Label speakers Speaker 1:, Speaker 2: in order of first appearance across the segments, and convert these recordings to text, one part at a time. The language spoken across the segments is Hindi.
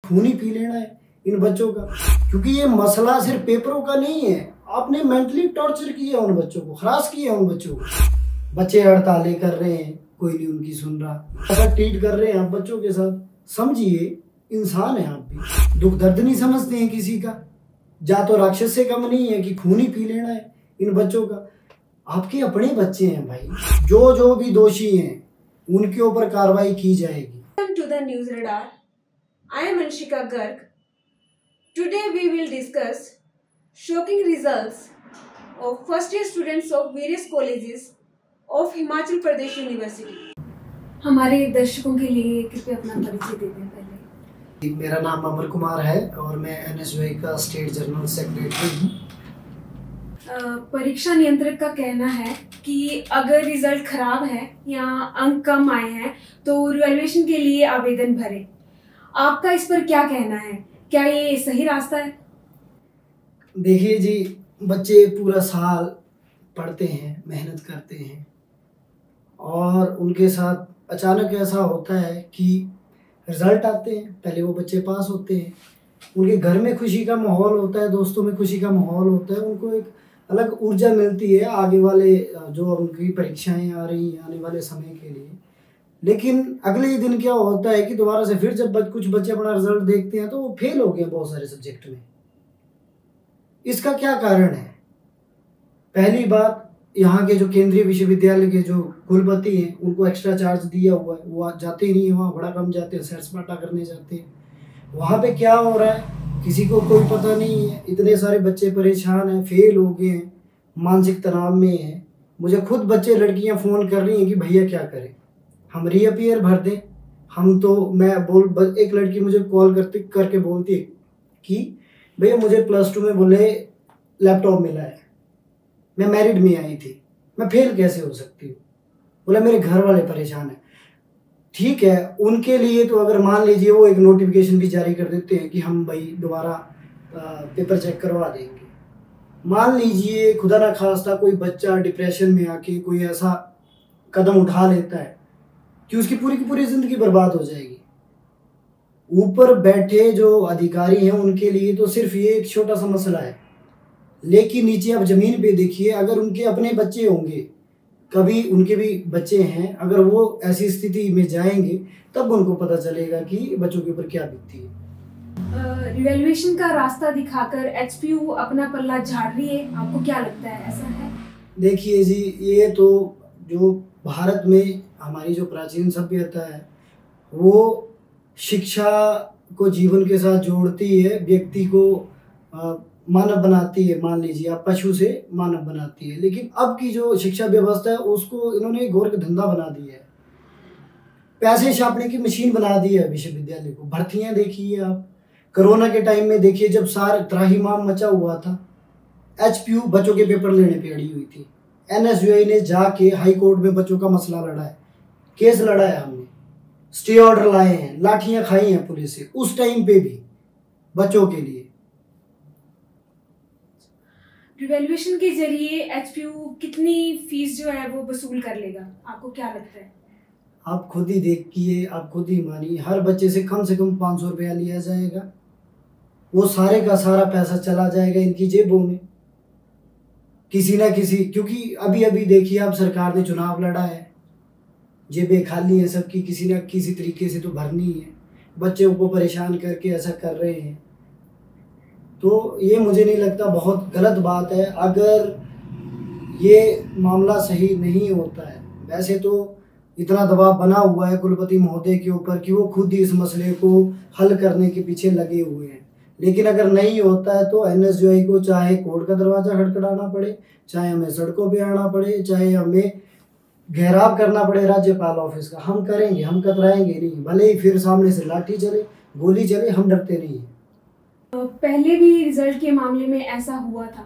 Speaker 1: खून ही पी लेना है इन बच्चों का। क्योंकि ये मसला सिर्फ पेपरों का नहीं है, आपने मेंटली टॉर्चर किया उन बच्चों को, हरास किया उन बच्चों को। बच्चे हड़तालें कर रहे हैं, कोई नहीं उनकी सुन रहा, ऐसा ट्रीट कर रहे हैं आप बच्चों के साथ। समझिए, इंसान है आप भी, दुख दर्द नहीं समझते हैं किसी का। जा तो राक्षस से कम नहीं है कि खून ही पी लेना है इन बच्चों का। आपके अपने बच्चे हैं भाई, जो भी दोषी हैं उनके ऊपर कार्रवाई की जाएगी।
Speaker 2: Welcome to the News Radar. I am Anshika Garg. Today we will discuss shocking results of first year students of various colleges of Himachal Pradesh University. हमारे दर्शकों के लिए कृपया अपना परिचय दे दें पहले।
Speaker 1: मेरा नाम अमर कुमार है और मैं NSUI का स्टेट जनरल सेक्रेटरी हूँ।
Speaker 2: परीक्षा नियंत्रक का कहना है कि अगर रिजल्ट खराब है या अंक कम आए हैं तो रिवैल्यूएशन के लिए आवेदन भरें। आपका इस पर क्या कहना है? क्या ये सही रास्ता है?
Speaker 1: देखिए जी, बच्चे पूरा साल पढ़ते हैं, मेहनत करते हैं और उनके साथ अचानक ऐसा होता है कि रिजल्ट आते हैं, पहले वो बच्चे पास होते हैं, उनके घर में खुशी का माहौल होता है, दोस्तों में खुशी का माहौल होता है, उनको एक अलग ऊर्जा मिलती है आगे वाले जो उनकी परीक्षाएं आ रही हैं आने वाले समय के लिए। लेकिन अगले ही दिन क्या होता है कि दोबारा से फिर जब कुछ बच्चे अपना रिजल्ट देखते हैं तो वो फेल हो गए बहुत सारे सब्जेक्ट में। इसका क्या कारण है? पहली बात, यहाँ के जो केंद्रीय विश्वविद्यालय के जो कुलपति हैं उनको एक्स्ट्रा चार्ज दिया हुआ है, वो जाते ही नहीं, वहाँ बड़ा कम जाते हैं, सैर सपाटा करने जाते हैं। वहाँ पे क्या हो रहा है किसी को कोई पता नहीं है। इतने सारे बच्चे परेशान हैं, फेल हो गए हैं, मानसिक तनाव में हैं। मुझे खुद बच्चे लड़कियां फ़ोन कर रही हैं कि भैया क्या करें, हम रीअपियर भर दें। हम तो एक लड़की मुझे कॉल करके बोलती है कि भैया मुझे +2 में बोले लैपटॉप मिला है, मैं मेरिट में आई थी, मैं फेल कैसे हो सकती हूँ? बोला मेरे घर वाले परेशान हैं। ठीक है, उनके लिए तो अगर मान लीजिए वो एक नोटिफिकेशन भी जारी कर देते हैं कि हम भाई दोबारा पेपर चेक करवा देंगे। मान लीजिए खुदा ना खास्ता कोई बच्चा डिप्रेशन में आके कोई ऐसा कदम उठा लेता है कि उसकी पूरी की पूरी ज़िंदगी बर्बाद हो जाएगी। ऊपर बैठे जो अधिकारी हैं उनके लिए तो सिर्फ ये एक छोटा सा मसला है, लेकिन नीचे आप ज़मीन पे देखिए, अगर उनके अपने बच्चे होंगे, कभी उनके भी बच्चे हैं, अगर वो ऐसी स्थिति में जाएंगे तब उनको पता चलेगा कि बच्चों के ऊपर क्या बीतती है।
Speaker 2: रिवैल्यूएशन का रास्ता दिखाकर HPU अपना पल्ला झाड़ रही है, आपको क्या लगता है, ऐसा है?
Speaker 1: देखिए जी, ये तो जो भारत में हमारी जो प्राचीन सभ्यता है वो शिक्षा को जीवन के साथ जोड़ती है, व्यक्ति को मानव बनाती है। मान लीजिए आप पशु से मानव बनाती है, लेकिन अब की जो शिक्षा व्यवस्था है उसको इन्होंने घोर धंधा बना दिया है, पैसे छापने की मशीन बना दी है विश्वविद्यालय को। भर्तियां देखिए आप, कोरोना के टाइम में देखिए जब सारा त्राहिमाम मचा हुआ था, HPU बच्चों के पेपर लेने पे अड़ी हुई थी। NSUI ने जाके हाई कोर्ट में बच्चों का मसला लड़ा है, केस लड़ा है, हमने स्टे ऑर्डर लाए हैं, लाठियां खाई हैं पुलिस से उस टाइम पे भी बच्चों के लिए।
Speaker 2: रिवैल्यूएशन के जरिए HPU कितनी फीस जो है वो वसूल कर लेगा, आपको क्या लगता है?
Speaker 1: आप खुद ही देखिए, आप खुद ही मानिए, हर बच्चे से कम 500 रुपया लिया जाएगा, वो सारे का सारा पैसा चला जाएगा इनकी जेबों में किसी ना किसी। क्योंकि अभी अभी देखिए आप, सरकार ने चुनाव लड़ा है, जेबें खाली हैं सबकी, किसी न किसी तरीके से तो भरनी है। बच्चों को परेशान करके ऐसा कर रहे हैं, तो ये मुझे नहीं लगता, बहुत गलत बात है अगर ये मामला सही नहीं होता है। वैसे तो इतना दबाव बना हुआ है कुलपति महोदय के ऊपर कि वो खुद ही इस मसले को हल करने के पीछे लगे हुए हैं, लेकिन अगर नहीं होता है तो NSUI को चाहे कोर्ट का दरवाज़ा खटखटाना पड़े, चाहे हमें सड़कों पे आना पड़े, चाहे हमें घेराव करना पड़े राज्यपाल ऑफिस का, हम करेंगे, हम कतराएंगे नहीं। भले ही फिर सामने से लाठी चले, गोली चले, हम डरते नहीं हैं।
Speaker 2: पहले भी रिजल्ट के मामले में ऐसा हुआ था,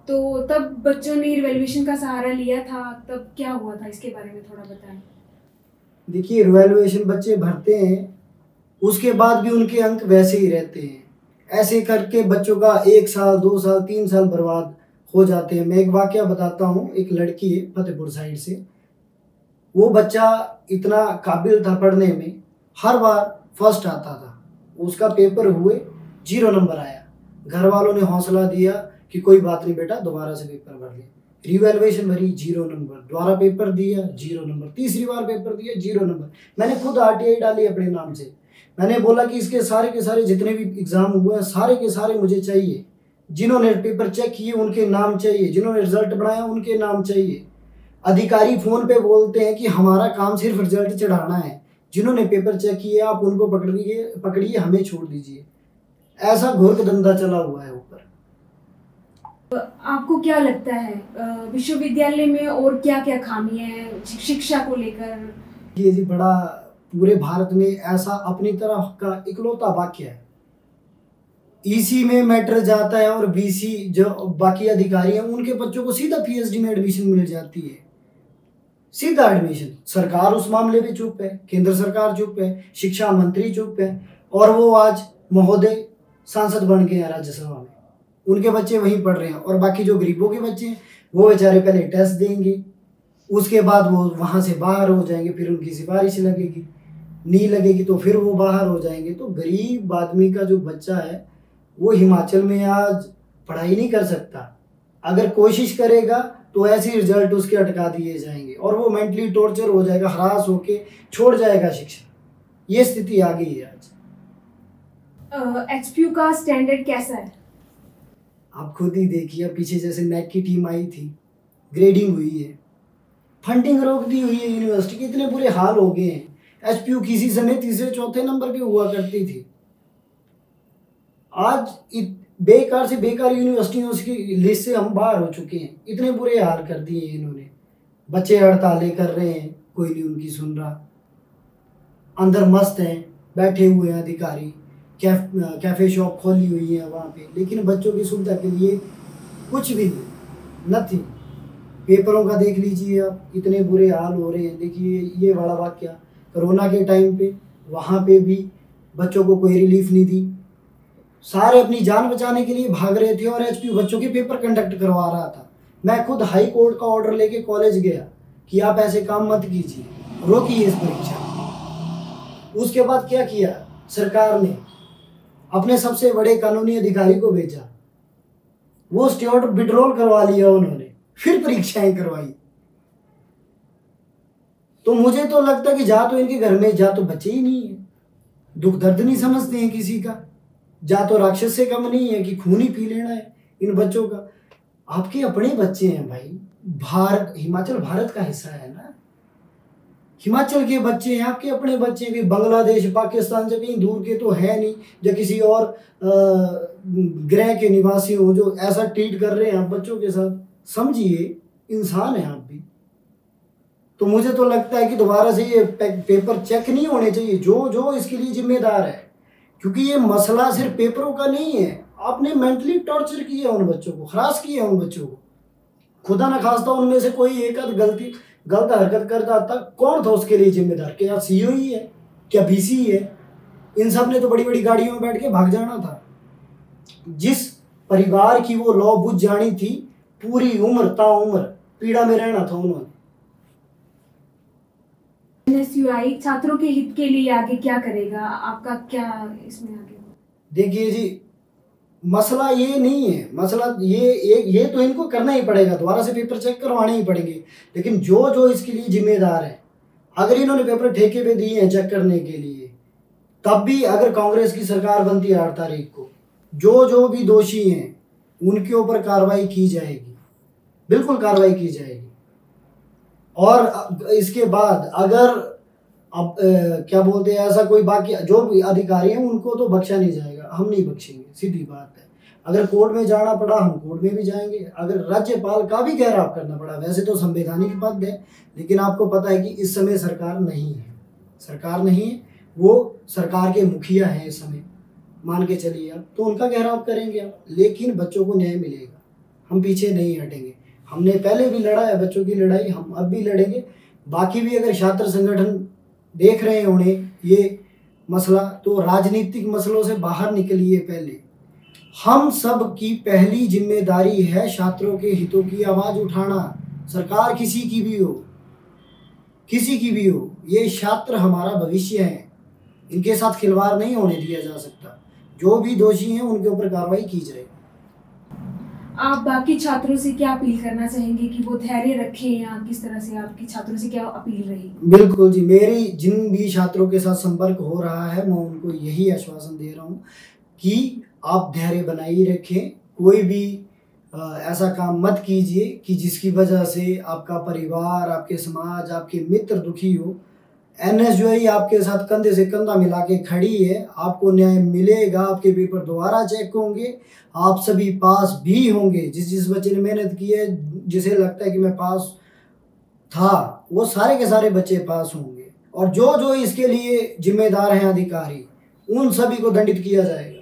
Speaker 2: तो तब बच्चों ने रिवैल्यूएशन का सहारा लिया था, तब क्या हुआ था, इसके बारे में थोड़ा बताएं।
Speaker 1: देखिए, रिवैल्यूएशन बच्चे भरते हैं, उसके बाद भी उनके अंक वैसे ही रहते हैं। ऐसे करके बच्चों का 1 साल 2 साल 3 साल बर्बाद हो जाते हैं। मैं एक वाकया बताता हूँ, एक लड़की है फतेहपुर साइड से, वो बच्चा इतना काबिल था पढ़ने में, हर बार फर्स्ट आता था, उसका पेपर हुए 0 नंबर आया। घर वालों ने हौसला दिया कि कोई बात नहीं बेटा, दोबारा से पेपर भर ले। रिवैल्यूएशन भरी 0 नंबर, दोबारा पेपर दिया 0 नंबर, तीसरी बार पेपर दिया 0 नंबर। मैंने खुद आरटीआई डाली अपने नाम से। मैंने बोला कि इसके सारे के सारे जितने भी एग्जाम हुए हैं सारे के सारे मुझे चाहिए। जिन्होंने पेपर चेक किए उनके नाम चाहिए, जिन्होंने रिजल्ट बनाया उनके नाम चाहिए। अधिकारी फोन पे बोलते हैं कि हमारा काम सिर्फ रिजल्ट चढ़ाना है, जिन्होंने पेपर चेक किए आप उनको पकड़िए, हमें छोड़ दीजिए। ऐसा घोर धंधा चला हुआ है ऊपर।
Speaker 2: आपको क्या लगता है विश्वविद्यालय में और क्या क्या खामियां हैं शिक्षा को लेकर?
Speaker 1: ये जी बड़ा पूरे भारत में ऐसा अपनी तरह का इकलौता वाक्य है। ईसी में मैटर जाता है और बीसी जो बाकी अधिकारी हैं उनके बच्चों को सीधा पीएचडी में एडमिशन मिल जाती है, सीधा एडमिशन। सरकार उस मामले में चुप है, केंद्र सरकार चुप है, शिक्षा मंत्री चुप है, और वो आज महोदय सांसद बन गए हैं राज्यसभा में। उनके बच्चे वहीं पढ़ रहे हैं, और बाकी जो गरीबों के बच्चे हैं वो बेचारे पहले टेस्ट देंगे, उसके बाद वो वहाँ से बाहर हो जाएंगे, फिर उनकी सिफारिश लगेगी, नहीं लगेगी तो फिर वो बाहर हो जाएंगे। तो गरीब आदमी का जो बच्चा है वो हिमाचल में आज पढ़ाई नहीं कर सकता। अगर कोशिश करेगा तो ऐसे रिजल्ट उसके अटका दिए जाएंगे और वो मेंटली टॉर्चर हो जाएगा, हरास होके छोड़ जाएगा शिक्षा। ये स्थिति आ गई है आज।
Speaker 2: एचपीयू का स्टैंडर्ड कैसा है?
Speaker 1: आप खुद ही देखिए, पीछे जैसे नेक की टीम आई थी, ग्रेडिंग हुई है, फंडिंग रोक दी हुई है यूनिवर्सिटी के, इतने बुरे हाल हो गए हैं। एचपीयू किसी समय तीसरे चौथे नंबर पे हुआ करती थी, आज बेकार से बेकार यूनिवर्सिटियों की लिस्ट से हम बाहर हो चुके हैं। इतने बुरे हाल कर दिए इन्होंने। बच्चे हड़तालें कर रहे हैं, कोई नहीं उनकी सुन रहा, अंदर मस्त हैं, बैठे हुए हैं अधिकारी, कैफे शॉप खोली हुई है वहाँ पे, लेकिन बच्चों की सुविधा के लिए कुछ भी नहीं, नथिंग। पेपरों का देख लीजिए आप, इतने बुरे हाल हो रहे हैं। देखिए ये बड़ा वाकया कोरोना के टाइम पे, वहाँ पे भी बच्चों को कोई रिलीफ नहीं दी, सारे अपनी जान बचाने के लिए भाग रहे थे और एचपीयू बच्चों के पेपर कंडक्ट करवा रहा था। मैं खुद हाई कोर्ट का ऑर्डर लेके कॉलेज गया कि आप ऐसे काम मत कीजिए, रोकिए इस परीक्षा। उसके बाद क्या किया सरकार ने, अपने सबसे बड़े कानूनी अधिकारी को भेजा, वो स्टे ऑर्डर विड्रॉल करवा लिया उन्होंने, फिर परीक्षाएं करवाई। तो मुझे तो लगता है कि जा तो इनके घर में जा तो बच्चे ही नहीं है, दुख दर्द नहीं समझते हैं किसी का, जा तो राक्षस से कम नहीं है कि खून ही पी लेना है इन बच्चों का। आपके अपने बच्चे हैं भाई, भारत हिमाचल भारत का हिस्सा है ना, हिमाचल के बच्चे हैं, आपके अपने बच्चे हैं। बांग्लादेश पाकिस्तान से कहीं दूर के तो है नहीं, जो किसी और ग्रह के निवासी हो जो ऐसा ट्रीट कर रहे हैं आप बच्चों के साथ। समझिए, इंसान है आप भी। तो मुझे तो लगता है कि दोबारा से ये पेपर चेक नहीं होने चाहिए, जो इसके लिए जिम्मेदार है, क्योंकि ये मसला सिर्फ पेपरों का नहीं है। आपने मेंटली टॉर्चर किया उन बच्चों को, हरास किया उन बच्चों को। खुदा न खास्ता उनमें से कोई एक गलत हरकत करता था, कौन था उसके लिए जिम्मेदार? क्या सीईओ ही है, क्या बीसी ही है? इन सब ने तो बड़ी बड़ी गाड़ियों में बैठ के भाग जाना था। जिस परिवार की वो लौ बुझ जानी थी, पूरी उम्र ताउम्र पीड़ा में रहना था उन्होंने।
Speaker 2: एनएसयूआई छात्रों के हित के लिए आगे क्या करेगा? आपका क्या इसमें आगे?
Speaker 1: देखिए जी, मसला ये नहीं है, मसला ये तो इनको करना ही पड़ेगा, दोबारा से पेपर चेक करवाने ही पड़ेंगे। लेकिन जो इसके लिए जिम्मेदार है, अगर इन्होंने पेपर ठेके पे दिए हैं चेक करने के लिए, तब भी अगर कांग्रेस की सरकार बनती है 8 तारीख को, जो भी दोषी हैं उनके ऊपर कार्रवाई की जाएगी, बिल्कुल कार्रवाई की जाएगी। और इसके बाद अगर अब क्या बोलते हैं, ऐसा कोई बाकी जो भी अधिकारी हैं उनको तो बख्शा नहीं जाएगा, हम नहीं बख्शेंगे, सीधी बात है। अगर कोर्ट में जाना पड़ा हम कोर्ट में भी जाएंगे, अगर राज्यपाल का भी घेराव करना पड़ा, वैसे तो संवैधानिक पद है, लेकिन आपको पता है कि इस समय सरकार नहीं है, वो सरकार के मुखिया हैं इस समय, मान के चलिए आप, तो उनका घेराव करेंगे आप, लेकिन बच्चों को न्याय मिलेगा, हम पीछे नहीं हटेंगे। हमने पहले भी लड़ा है बच्चों की लड़ाई, हम अब भी लड़ेंगे। बाकी भी अगर छात्र संगठन देख रहे हैं उन्हें ये मसला, तो राजनीतिक मसलों से बाहर निकलिए। पहले हम सब की पहली जिम्मेदारी है छात्रों के हितों की आवाज़ उठाना, सरकार किसी की भी हो, ये छात्र हमारा भविष्य है, इनके साथ खिलवाड़ नहीं होने दिया जा सकता। जो भी दोषी हैं उनके ऊपर कार्रवाई की जाए।
Speaker 2: आप बाकी छात्रों से क्या अपील करना चाहेंगे कि वो धैर्य रखें, या किस तरह से आपकी छात्रों से क्या अपील रहेगी?
Speaker 1: बिल्कुल जी, मेरी जिन भी छात्रों के साथ संपर्क हो रहा है मैं उनको यही आश्वासन दे रहा हूँ कि आप धैर्य बनाए रखें। कोई भी ऐसा काम मत कीजिए कि जिसकी वजह से आपका परिवार, आपके समाज, आपके मित्र दुखी हो। एनएसयूआई आपके साथ कंधे से कंधा मिला के खड़ी है, आपको न्याय मिलेगा, आपके पेपर दोबारा चेक होंगे, आप सभी पास भी होंगे। जिस बच्चे ने मेहनत की है, जिसे लगता है कि मैं पास था, वो सारे के सारे बच्चे पास होंगे। और जो जो इसके लिए जिम्मेदार हैं अधिकारी, उन सभी को दंडित किया जाएगा।